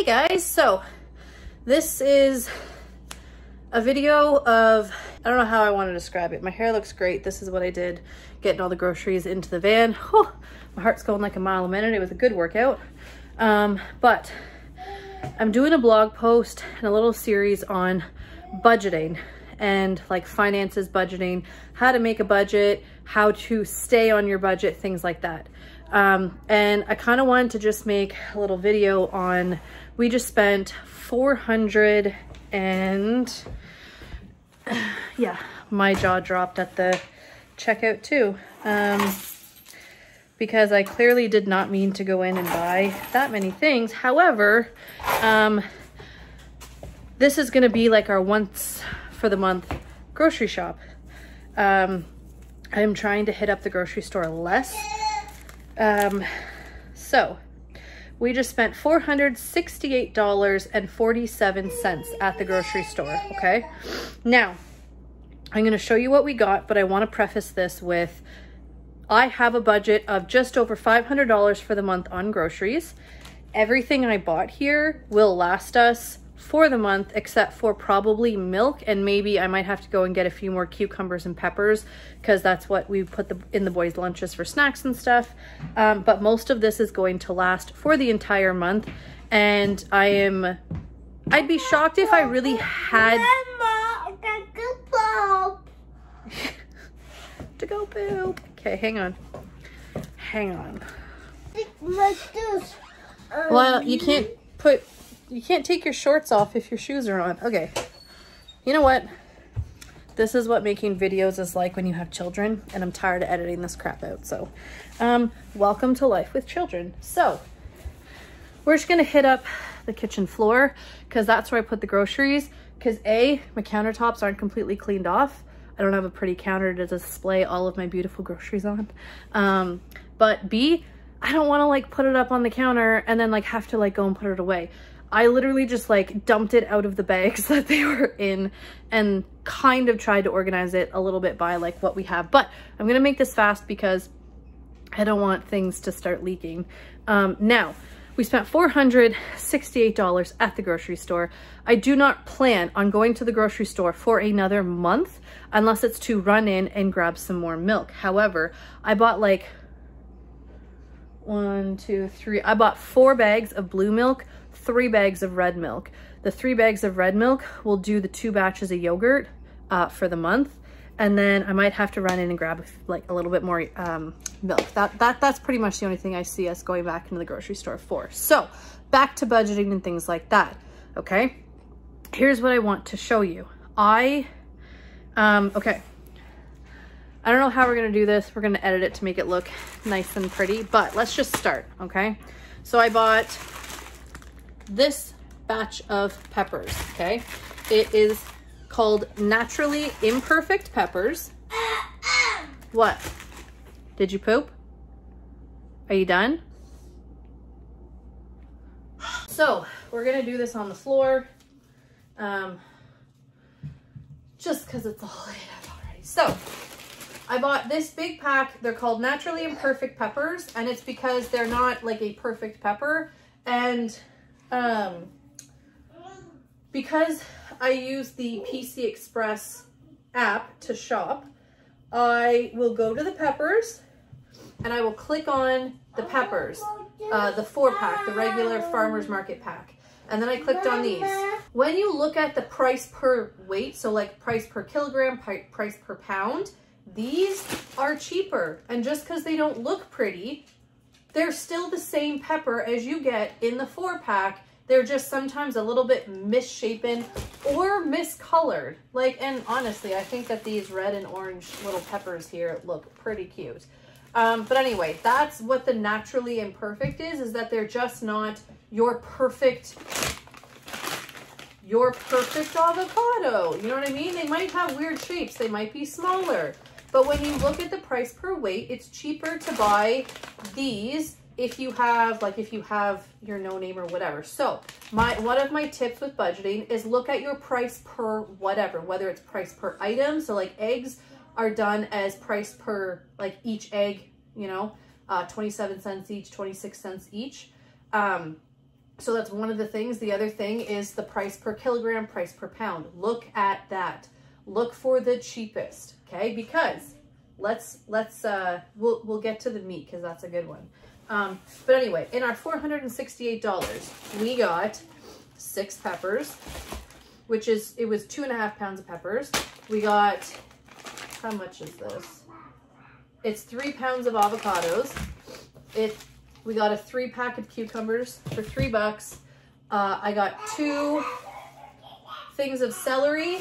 Hey guys, so this is a video of, I don't know how I want to describe it. My hair looks great. This is what I did, getting all the groceries into the van. Whew, my heart's going like a mile a minute. It was a good workout. But I'm doing a blog post and a little series on budgeting and like finances, budgeting, how to make a budget, how to stay on your budget, things like that. And I kind of wanted to just make a little video on, we just spent 400 and yeah, my jaw dropped at the checkout too. Because I clearly did not mean to go in and buy that many things. However, this is going to be like our once for the month grocery shop. I'm trying to hit up the grocery store less. So we just spent $468.47 at the grocery store. Okay. Now I'm going to show you what we got, but I want to preface this with, I have a budget of just over $500 for the month on groceries. Everything I bought here will last us for the month, except for probably milk, and maybe I might have to go and get a few more cucumbers and peppers because that's what we put in the boys' lunches for snacks and stuff. But most of this is going to last for the entire month, and I'd be shocked if I really had to go poop. Okay, hang on. Well, you can't take your shorts off if your shoes are on. Okay. You know what? This is what making videos is like when you have children, and I'm tired of editing this crap out. So, welcome to life with children. So, we're just gonna hit up the kitchen floor because that's where I put the groceries. Because A, my countertops aren't completely cleaned off. I don't have a pretty counter to display all of my beautiful groceries on. But B, I don't want to like put it up on the counter and then like have to like go and put it away. I literally just like dumped it out of the bags that they were in and kind of tried to organize it a little bit by like what we have. But I'm going to make this fast because I don't want things to start leaking. Now, we spent $468 at the grocery store. I do not plan on going to the grocery store for another month unless it's to run in and grab some more milk. However, I bought like I bought 4 bags of blue milk, 3 bags of red milk. The 3 bags of red milk will do the 2 batches of yogurt for the month. And then I might have to run in and grab like a little bit more milk. That's pretty much the only thing I see us going back into the grocery store for. So back to budgeting and things like that. Okay. Here's what I want to show you. Okay. I don't know how we're going to do this. We're going to edit it to make it look nice and pretty, but let's just start. Okay. So I bought this batch of peppers. Okay. It is called Naturally Imperfect Peppers. What? Did you poop? Are you done? So we're gonna do this on the floor, just because it's all laid out already. So I bought this big pack. They're called Naturally Imperfect Peppers, and it's because they're not like a perfect pepper, and because I use the PC Express app to shop, I will go to the peppers and I will click on the peppers, the 4-pack, the regular farmer's market pack. And then I clicked on these. When you look at the price per weight, so like price per kilogram, price per pound, these are cheaper. And just because they don't look pretty, they're still the same pepper as you get in the 4-pack. They're just sometimes a little bit misshapen or miscolored. Like, and honestly, I think that these red and orange little peppers here look pretty cute. But anyway, that's what the Naturally Imperfect is that they're just not your perfect avocado. You know what I mean? They might have weird shapes. They might be smaller. But when you look at the price per weight, it's cheaper to buy these if you have your no name or whatever. So one of my tips with budgeting is look at your price per whatever, whether it's price per item. So like eggs are done as price per like each egg, you know, 27 cents each, 26 cents each. So that's one of the things. The other thing is the price per kilogram, price per pound. Look at that. Look for the cheapest, okay? Because we'll get to the meat because that's a good one. But anyway, in our $468, we got 6 peppers, which is, it was 2.5 pounds of peppers. We got, how much is this? It's 3 pounds of avocados. We got a 3-pack of cucumbers for $3. I got 2 things of celery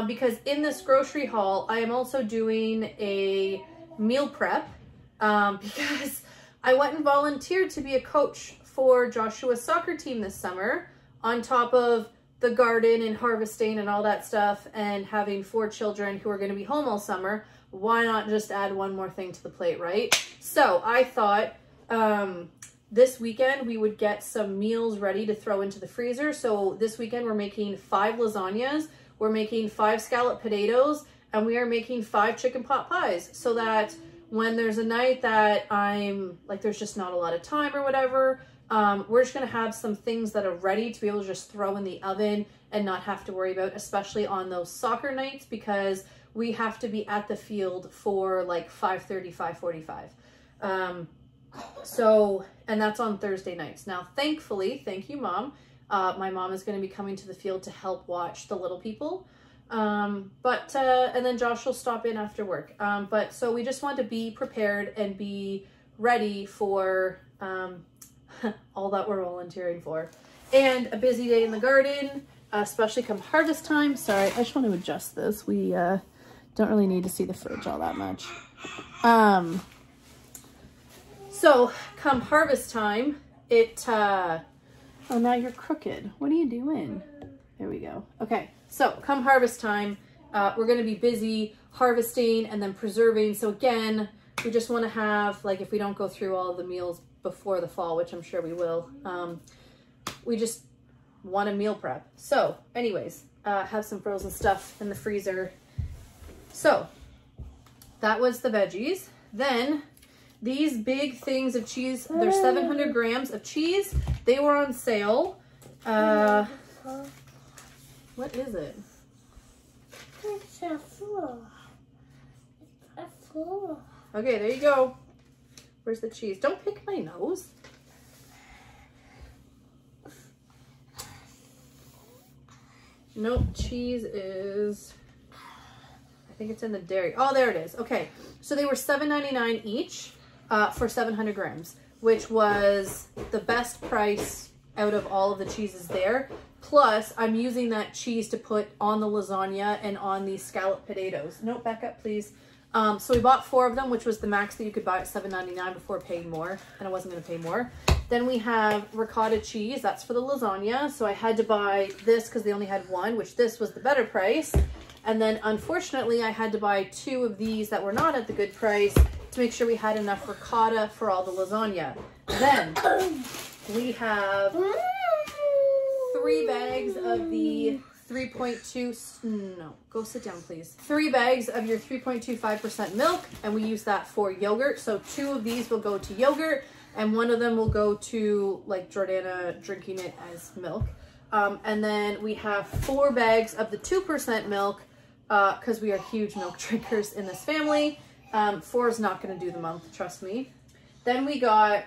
because in this grocery haul, I am also doing a meal prep because I went and volunteered to be a coach for Joshua's soccer team this summer, on top of the garden and harvesting and all that stuff, and having 4 children who are going to be home all summer. Why not just add one more thing to the plate, right? So I thought this weekend we would get some meals ready to throw into the freezer. So this weekend we're making 5 lasagnas, we're making 5 scalloped potatoes, and we are making 5 chicken pot pies, so that when there's a night that I'm like, there's just not a lot of time or whatever, we're just gonna have some things that are ready to be able to just throw in the oven and not have to worry about, especially on those soccer nights, because we have to be at the field for like 5:30, 5:45. So, and that's on Thursday nights. Now, thankfully, thank you, Mom. My mom is going to be coming to the field to help watch the little people. And then Josh will stop in after work. But so we just want to be prepared and be ready for all that we're volunteering for. And a busy day in the garden, especially come harvest time. Sorry, I just want to adjust this. We don't really need to see the fridge all that much. So come harvest time, oh, now you're crooked. What are you doing? There we go. Okay, so come harvest time, we're going to be busy harvesting and then preserving. So again, we just want to have, like, if we don't go through all the meals before the fall, which I'm sure we will, we just want a meal prep. So anyways, have some frozen stuff in the freezer. So that was the veggies. Then these big things of cheese, they're 700 grams of cheese. They were on sale. What is it? It's a floor. It's a floor. Okay, there you go. Where's the cheese? Don't pick my nose. Nope, cheese is, I think it's in the dairy. Oh, there it is. Okay, so they were $7.99 each for 700 grams, which was the best price out of all of the cheeses there. Plus, I'm using that cheese to put on the lasagna and on the scalloped potatoes. Nope, back up, please. So we bought 4 of them, which was the max that you could buy at $7.99 before paying more, and I wasn't going to pay more. Then we have ricotta cheese. That's for the lasagna. So I had to buy this because they only had 1, which this was the better price. And then, unfortunately, I had to buy 2 of these that were not at the good price to make sure we had enough ricotta for all the lasagna. Then we have 3 bags of the 3.2, no, go sit down, please. 3 bags of your 3.25% milk, and we use that for yogurt. So 2 of these will go to yogurt, and 1 of them will go to, like, Jordana drinking it as milk. And then we have 4 bags of the 2% milk, because we are huge milk drinkers in this family. 4 is not going to do the month, trust me. Then we got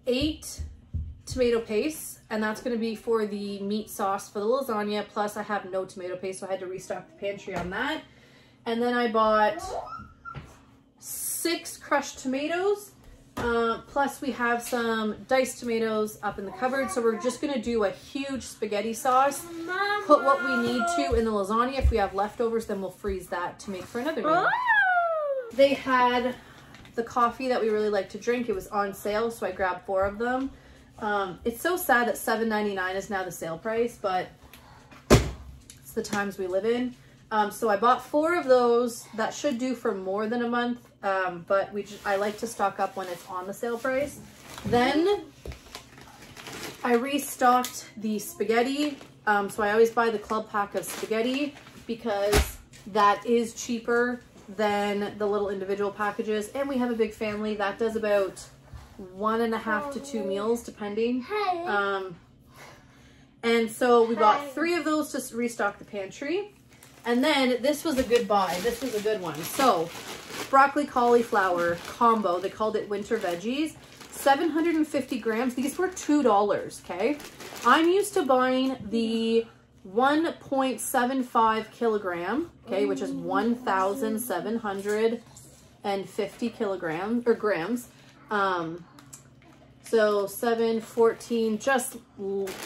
8 tomato pastes, and that's going to be for the meat sauce for the lasagna. Plus, I have no tomato paste, so I had to restock the pantry on that. And then I bought 6 crushed tomatoes. Plus, we have some diced tomatoes up in the cupboard. So we're just going to do a huge spaghetti sauce. Put what we need to in the lasagna. If we have leftovers, then we'll freeze that to make for another meal. They had the coffee that we really like to drink. It was on sale, so I grabbed 4 of them. It's so sad that $7.99 is now the sale price, but it's the times we live in. So I bought 4 of those. That should do for more than a month, but I like to stock up when it's on the sale price. Then I restocked the spaghetti. So I always buy the club pack of spaghetti because that is cheaper than the little individual packages. And we have a big family. That does about 1.5 to 2 meals, depending. And so we bought 3 of those to restock the pantry. And then this was a good buy. This was a good one. So broccoli cauliflower combo. They called it winter veggies. 750 grams. These were $2. Okay. I'm used to buying the 1.75 kilogram. Okay. Which is 1,750 kilograms or grams. So 7, 14, just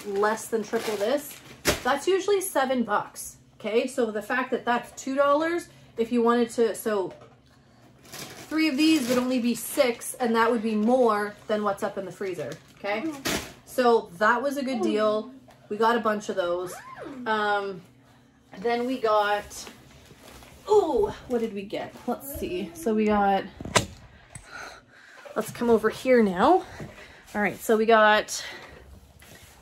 less than triple this. That's usually $7. Okay, so the fact that that's $2, if you wanted to, so 3 of these would only be $6, and that would be more than what's up in the freezer. Okay, so that was a good deal. We got a bunch of those. Then we got, oh, what did we get? Let's see. So we got, let's come over here now. All right, so we got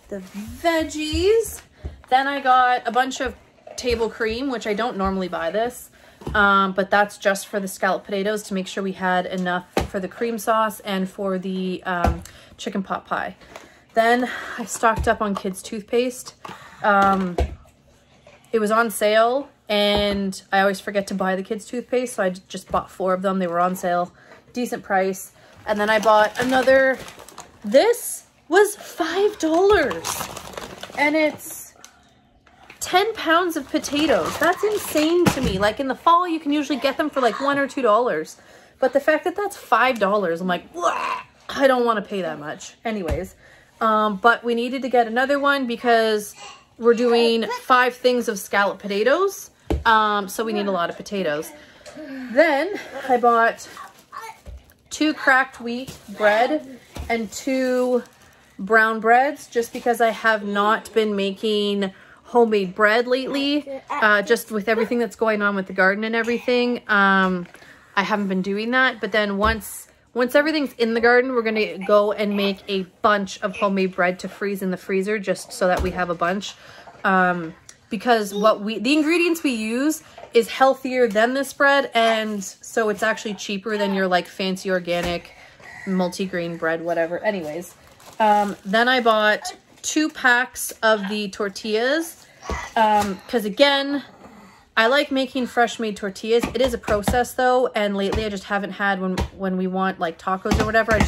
the veggies. Then I got a bunch of table cream, which I don't normally buy this, but that's just for the scalloped potatoes to make sure we had enough for the cream sauce and for the chicken pot pie. Then I stocked up on kids' toothpaste. It was on sale, and I always forget to buy the kids' toothpaste, so I just bought 4 of them. They were on sale, decent price. And then I bought another. This was $5, and it's 10 pounds of potatoes. That's insane to me. Like in the fall, you can usually get them for like $1 or $2, but the fact that that's $5, I'm like, I don't want to pay that much. Anyways, but we needed to get another one because we're doing 5 things of scalloped potatoes, so we need a lot of potatoes. Then I bought 2 cracked wheat bread and 2 brown breads, just because I have not been making homemade bread lately, just with everything that's going on with the garden and everything. I haven't been doing that, but then once everything's in the garden, we're gonna go and make a bunch of homemade bread to freeze in the freezer, just so that we have a bunch, because the ingredients we use is healthier than this bread, and so it's actually cheaper than your like fancy organic multi-grain bread, whatever. Anyways, then I bought 2 packs of the tortillas, because again, I like making fresh made tortillas. It is a process though, and lately I just haven't had when we want like tacos or whatever, I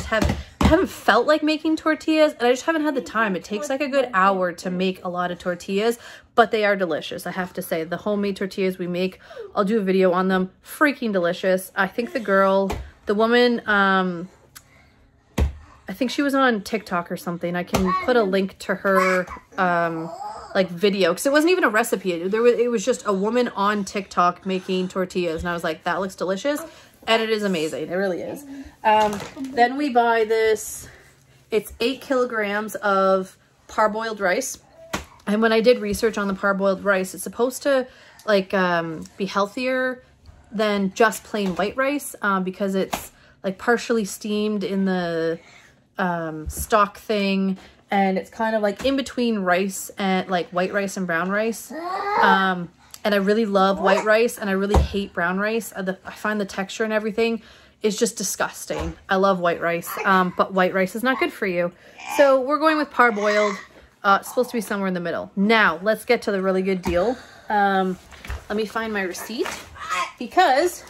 haven't felt like making tortillas, and I just haven't had the time. It takes like a good hour to make a lot of tortillas, but they are delicious. I have to say, the homemade tortillas we make, I'll do a video on them, freaking delicious. I think the woman, I think she was on TikTok or something. I can put a link to her like video, because it wasn't even a recipe. It was just a woman on TikTok making tortillas, and I was like, that looks delicious, and it is amazing. It really is. Then we buy this. It's 8 kilograms of parboiled rice, and when I did research on the parboiled rice, it's supposed to like be healthier than just plain white rice, because it's like partially steamed in the stock thing, and it's kind of like in between rice and like white rice and brown rice. And I really love white rice, and I really hate brown rice. I find the texture and everything is just disgusting. I love white rice, but white rice is not good for you. So we're going with parboiled. It's supposed to be somewhere in the middle. Now let's get to the really good deal. Let me find my receipt, because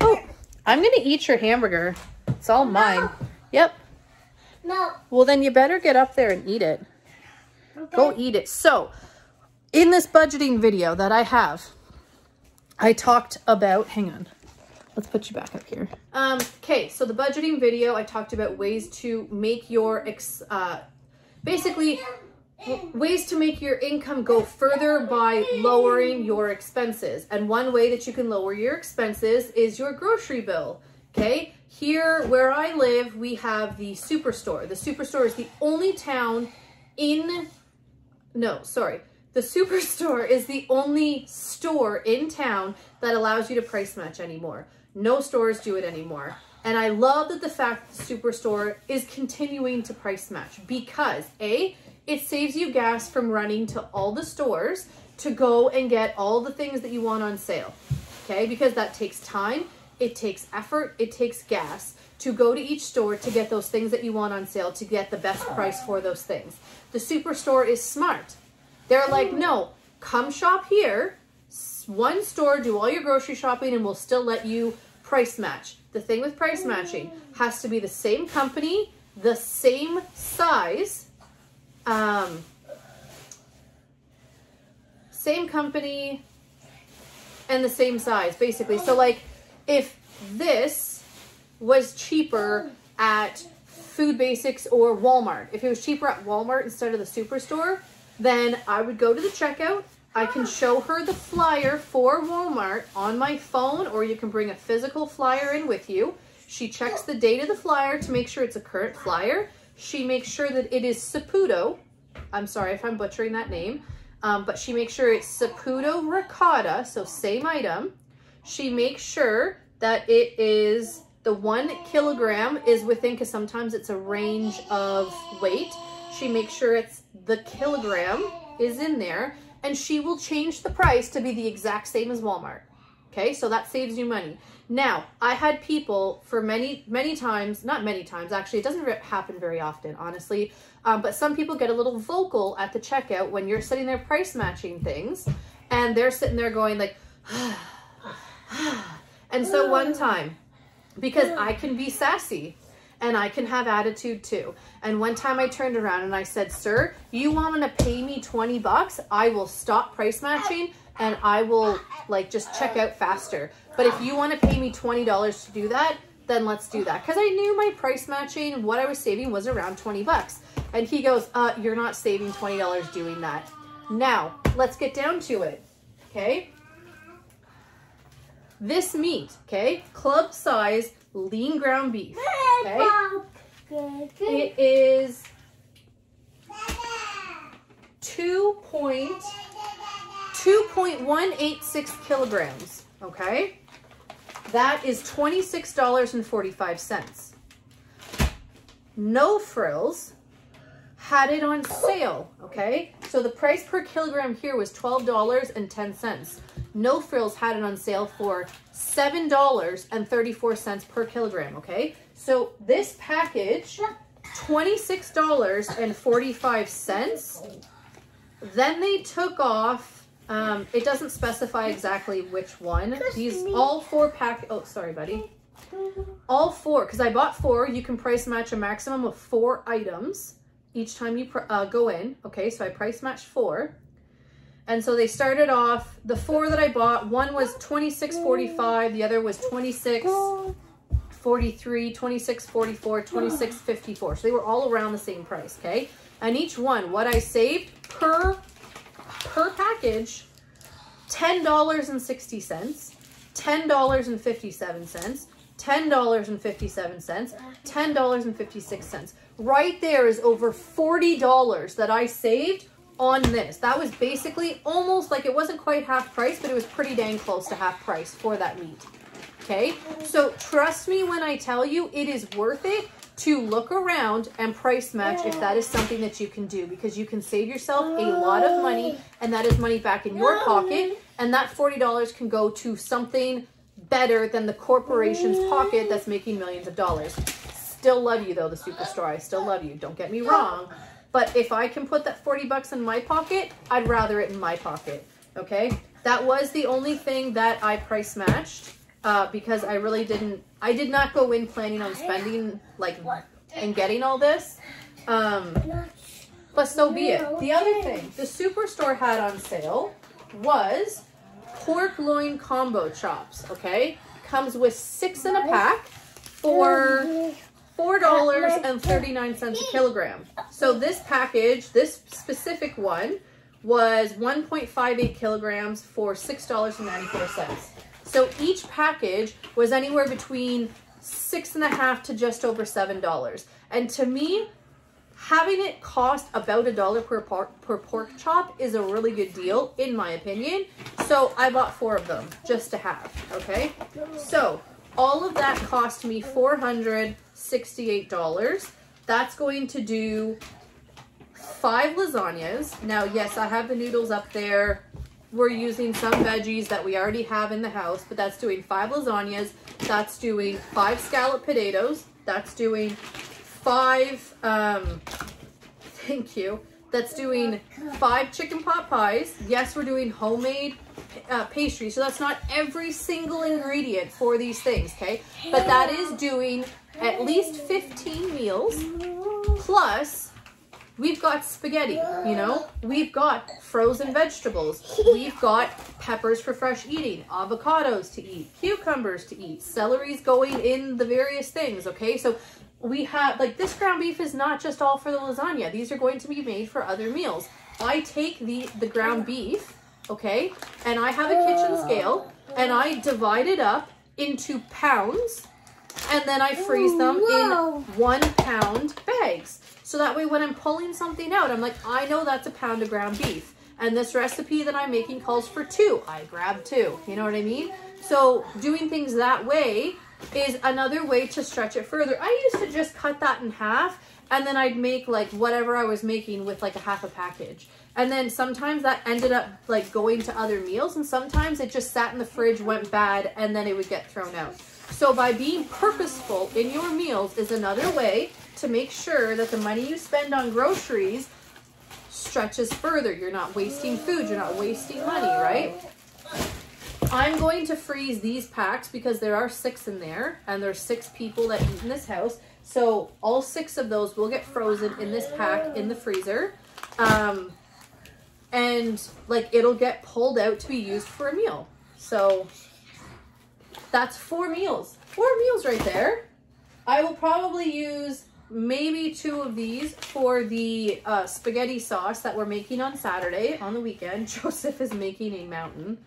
I'm gonna eat your hamburger. It's all mine. Yep. No. Well, then you better get up there and eat it. Okay. Go eat it. So, in this budgeting video that I have, I talked about, hang on, let's put you back up here. Okay, so the budgeting video, I talked about ways to make your, basically, ways to make your income go further by lowering your expenses. And one way that you can lower your expenses is your grocery bill, okay? Here, where I live, we have the Superstore. The Superstore is the only town the Superstore is the only store in town that allows you to price match anymore. No stores do it anymore. And I love that the fact that the Superstore is continuing to price match, because A, it saves you gas from running to all the stores to go and get all the things that you want on sale, okay? Because that takes time. it takes effort, it takes gas to go to each store to get those things that you want on sale, to get the best price for those things. The superstore is smart. They're like, no, come shop here, one store, do all your grocery shopping, and we'll still let you price match. The thing with price matching has to be the same company, the same size, same company, and the same size, basically. So like, if this was cheaper at Food Basics or Walmart, if it was cheaper at Walmart instead of the superstore, then I would go to the checkout. I can show her the flyer for Walmart on my phone, or you can bring a physical flyer in with you. She checks the date of the flyer to make sure it's a current flyer. She makes sure that it is Saputo. I'm sorry if I'm butchering that name. But she makes sure it's Saputo ricotta, so same item. She makes sure that it is the 1 kilogram is within, because sometimes it's a range of weight. She makes sure it's the kilogram is in there, and she will change the price to be the exact same as Walmart. Okay, so that saves you money. Now, I had people for many times, not many times, actually, it doesn't happen very often, honestly, but some people get a little vocal at the checkout when you're sitting there price matching things, and they're sitting there going like, and so one time, because I can be sassy, and I can have attitude too. And one time I turned around and I said, sir, you want to pay me 20 bucks? I will stop price matching and I will like just check out faster. But if you want to pay me $20 to do that, then let's do that. Because I knew my price matching, what I was saving was around 20 bucks. And he goes, you're not saving $20 doing that. Now, let's get down to it, okay? This meat, okay, club size lean ground beef, okay? It is 2.186 kilograms, okay? That is $26.45. No Frills had it on sale, okay? So the price per kilogram here was $12.10. No Frills had it on sale for $7.34 per kilogram, okay? So this package, $26.45. Then they took off, it doesn't specify exactly which one. These, all four oh, sorry, buddy. All four, because I bought 4, you can price match a maximum of 4 items each time you go in, okay? So I price matched 4. And so they started off, the 4 that I bought, one was $26.45, the other was $26.43, $26.44, $26.54. So they were all around the same price, okay? And each one, what I saved per package, $10.60, $10.57, $10.57, $10.56. Right there is over $40 that I saved on this. That was basically almost like, it wasn't quite half price, but it was pretty dang close to half price for that meat. Okay, so trust me when I tell you, it is worth it to look around and price match if that is something that you can do, because you can save yourself a lot of money, and that is money back in your pocket, and that $40 can go to something better than the corporation's pocket that's making millions of dollars. Still love you though, the Superstore. I still love you. Don't get me wrong. But if I can put that 40 bucks in my pocket, I'd rather it in my pocket. Okay? That was the only thing that I price matched because I really I did not go in planning on spending like and getting all this. But so be it. The other thing the Superstore had on sale was pork loin combo chops. Okay? Comes with 6 in a pack for $4.39 a kilogram. So this package, this specific one, was 1.58 kilograms for $6.94. So each package was anywhere between $6.50 to just over $7. And to me, having it cost about $1 per pork chop is a really good deal, in my opinion. So I bought 4 of them just to have, okay? So all of that cost me $468. That's going to do 5 lasagnas. Now, yes, I have the noodles up there. we're using some veggies that we already have in the house, but that's doing 5 lasagnas, that's doing 5 scallop potatoes, that's doing 5, thank you, that's doing 5 chicken pot pies. Yes, we're doing homemade pastry, so that's not every single ingredient for these things, okay? But that is doing at least 15 meals, plus we've got spaghetti, you know, we've got frozen vegetables, we've got peppers for fresh eating, avocados to eat, cucumbers to eat, celery's going in the various things, okay? So we have, like, this ground beef is not just all for the lasagna. These are going to be made for other meals. I take the ground beef, okay, and I have a kitchen scale, and I divide it up into pounds, and then I freeze them in 1 pound bags. So that way when I'm pulling something out, I'm like, I know that's a pound of ground beef. And this recipe that I'm making calls for 2. I grab 2. You know what I mean? So doing things that way is another way to stretch it further. I used to just cut that in half, and then I'd make like whatever I was making with like a half a package. And then sometimes that ended up like going to other meals, and sometimes it just sat in the fridge, went bad, and then it would get thrown out. So by being purposeful in your meals is another way to make sure that the money you spend on groceries stretches further. You're not wasting food, you're not wasting money, right? I'm going to freeze these packs because there are 6 in there, and there's 6 people that eat in this house. So all 6 of those will get frozen in this pack in the freezer. And like it'll get pulled out to be used for a meal. So that's 4 meals. 4 meals right there. I will probably use maybe 2 of these for the spaghetti sauce that we're making on Saturday on the weekend. Joseph is making a mountain.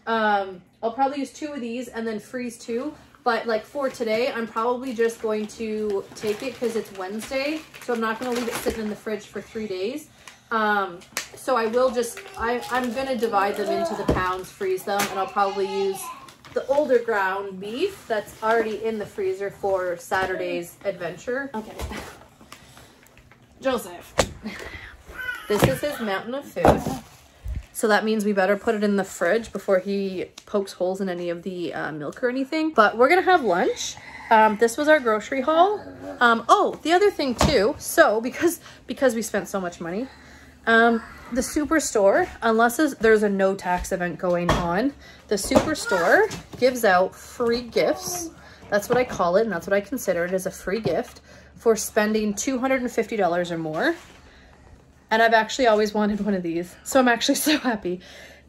I'll probably use 2 of these and then freeze 2. But like for today, I'm probably just going to take it because it's Wednesday. So I'm not going to leave it sitting in the fridge for 3 days. So I will just, I'm going to divide them into the pounds, freeze them, and I'll probably use the older ground beef that's already in the freezer for Saturday's adventure. Okay. Joseph, this is his mountain of food. So that means we better put it in the fridge before he pokes holes in any of the milk or anything. But we're going to have lunch. This was our grocery haul. Oh, the other thing too. So because we spent so much money, the Superstore, unless there's a no tax event going on, the Superstore gives out free gifts. That's what I call it, and that's what I consider it, as a free gift for spending $250 or more. And I've actually always wanted one of these, so I'm actually so happy.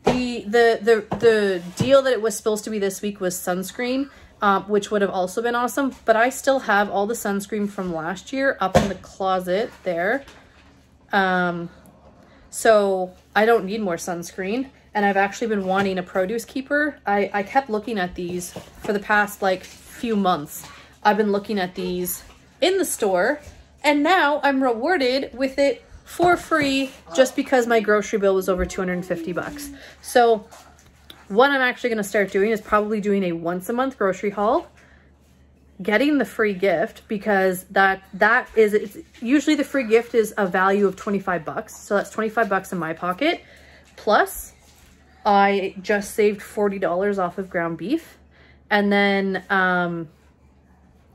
The deal that it was supposed to be this week was sunscreen, which would have also been awesome, but I still have all the sunscreen from last year up in the closet there. So I don't need more sunscreen, and I've actually been wanting a produce keeper. I kept looking at these for the past like few months. I've been looking at these in the store, and now I'm rewarded with it for free just because my grocery bill was over 250 bucks. So what I'm actually going to start doing is probably doing a once a month grocery haul, getting the free gift, because it's usually the free gift is a value of 25 bucks. So that's 25 bucks in my pocket. Plus I just saved $40 off of ground beef. And then,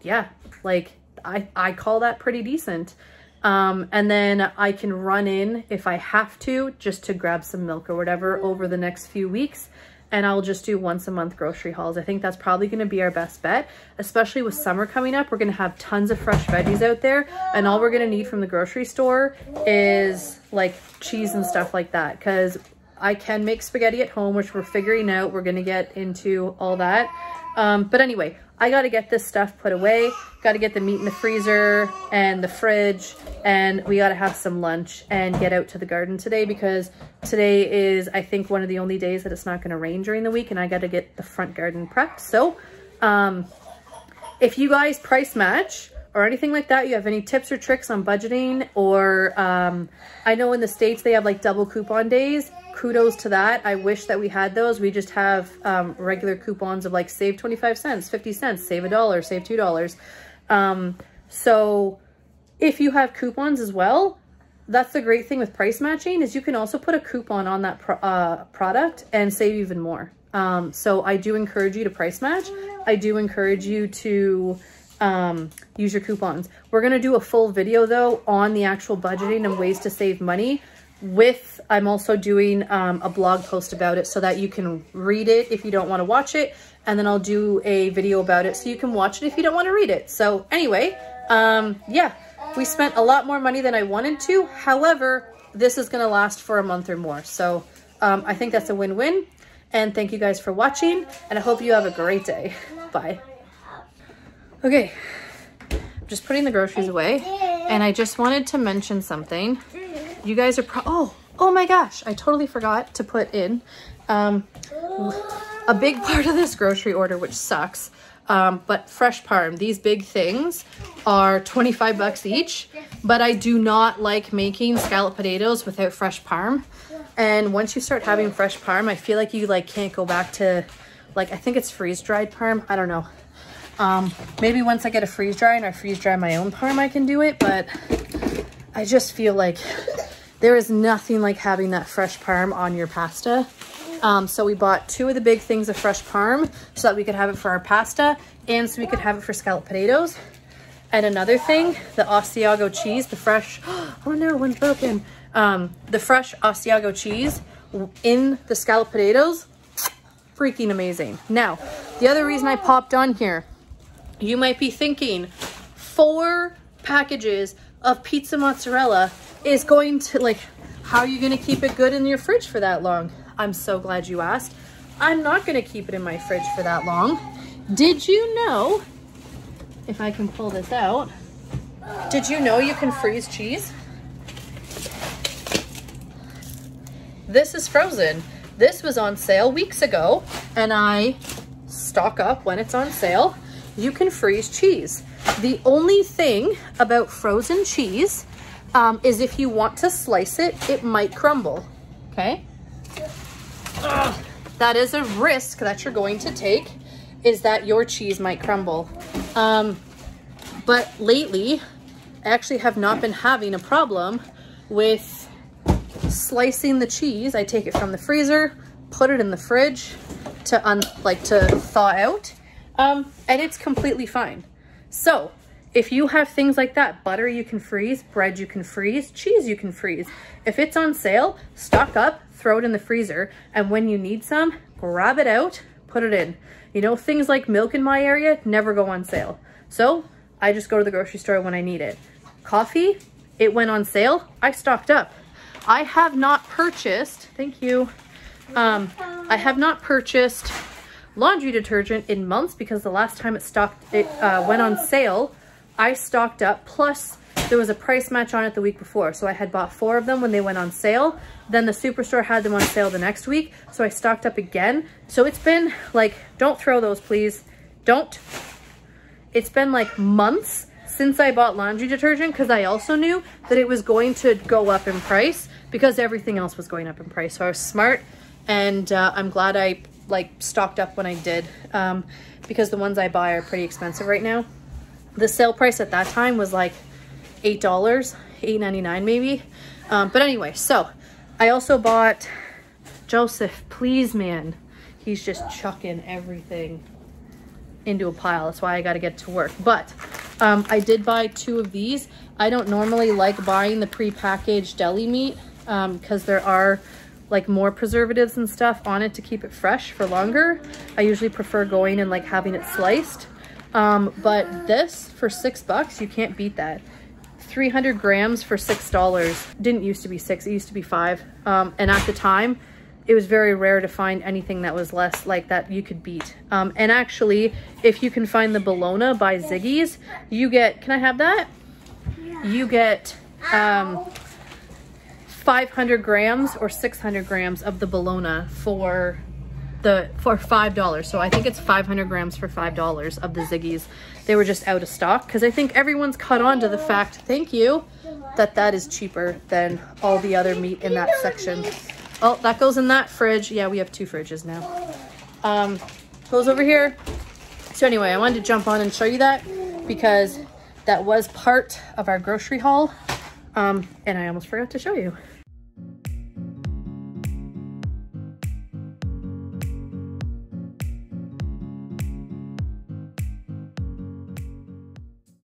yeah, like I call that pretty decent. And then I can run in if I have to, just to grab some milk or whatever over the next few weeks. And I'll just do once a month grocery hauls. I think that's probably going to be our best bet, especially with summer coming up. We're going to have tons of fresh veggies out there, and all we're going to need from the grocery store is like cheese and stuff like that, because I can make spaghetti at home, which we're figuring out. We're going to get into all that. But anyway, I got to get this stuff put away, got to get the meat in the freezer and the fridge, and we got to have some lunch and get out to the garden today, because today is, I think, one of the only days that it's not going to rain during the week, and I got to get the front garden prepped. So if you guys price match or anything like that, you have any tips or tricks on budgeting, or I know in the States they have like double coupon days. Kudos to that. I wish that we had those. We just have regular coupons of like save 25 cents, 50 cents, save $1, save $2. So if you have coupons as well, that's the great thing with price matching, is you can also put a coupon on that product and save even more. So I do encourage you to price match. I do encourage you to use your coupons. We're going to do a full video though on the actual budgeting and ways to save money. I'm also doing a blog post about it so that you can read it if you don't want to watch it. And then I'll do a video about it so you can watch it if you don't want to read it. So anyway, yeah, we spent a lot more money than I wanted to. However, this is going to last for a month or more. So I think that's a win-win. And thank you guys for watching. And I hope you have a great day. Bye. Okay, I'm just putting the groceries away. And I just wanted to mention something. You guys are oh my gosh, I totally forgot to put in a big part of this grocery order, which sucks. But fresh parm, these big things are 25 bucks each, but I do not like making scalloped potatoes without fresh parm. And once you start having fresh parm, I feel like you can't go back to, I think it's freeze-dried parm. I don't know. Maybe once I get a freeze-dry and I freeze-dry my own parm, I can do it, but I just feel like there is nothing like having that fresh parm on your pasta. So we bought 2 of the big things of fresh parm so that we could have it for our pasta and so we could have it for scalloped potatoes. And another thing, the Asiago cheese, the fresh, oh no, one's broken. The fresh Asiago cheese in the scalloped potatoes, freaking amazing. Now, the other reason I popped on here, you might be thinking 4 packages of pizza mozzarella is going to, how are you going to keep it good in your fridge for that long? I'm so glad you asked. I'm not going to keep it in my fridge for that long. Did you know, if I can pull this out, did you know you can freeze cheese? This is frozen. This was on sale weeks ago, and I stock up when it's on sale. You can freeze cheese. The only thing about frozen cheese is if you want to slice it, it might crumble, okay? That is a risk that you're going to take, is that your cheese might crumble. But lately, I actually have not been having a problem with slicing the cheese. I take it from the freezer, put it in the fridge to thaw out, and it's completely fine. So if you have things like that, butter you can freeze, bread you can freeze, cheese you can freeze. If it's on sale, stock up, throw it in the freezer, and when you need some, grab it out, put it in. You know, things like milk in my area never go on sale. So I just go to the grocery store when I need it. Coffee, it went on sale, I stocked up. I have not purchased, thank you, I have not purchased laundry detergent in months because the last time it went on sale, I stocked up, plus there was a price match on it the week before. So I had bought 4 of them when they went on sale. Then the Superstore had them on sale the next week. So I stocked up again. So it's been don't throw those, please. Don't. It's been months since I bought laundry detergent, because I also knew that it was going to go up in price because everything else was going up in price. So I was smart, and I'm glad I stocked up when I did, because the ones I buy are pretty expensive right now. The sale price at that time was $8, $8.99 maybe. But anyway, so I also bought Joseph, please man, he's just chucking everything into a pile. That's why I got to get to work. But I did buy 2 of these. I don't normally like buying the pre-packaged deli meat because there are more preservatives and stuff on it to keep it fresh for longer. I usually prefer going and having it sliced. But this for $6, you can't beat that. 300 grams for $6. Didn't used to be 6, it used to be 5. And at the time, it was very rare to find anything that was less that you could beat. And actually, if you can find the bologna by Ziggy's, you get, can I have that? You get 500 grams or 600 grams of the bologna for $5. So I think it's 500 grams for $5 of the Ziggy's. They were just out of stock because I think everyone's caught on to the fact, thank you, that is cheaper than all the other meat in that section. Oh, that goes in that fridge. Yeah, we have 2 fridges now. Goes over here. So anyway, I wanted to jump on and show you that because that was part of our grocery haul. And I almost forgot to show you.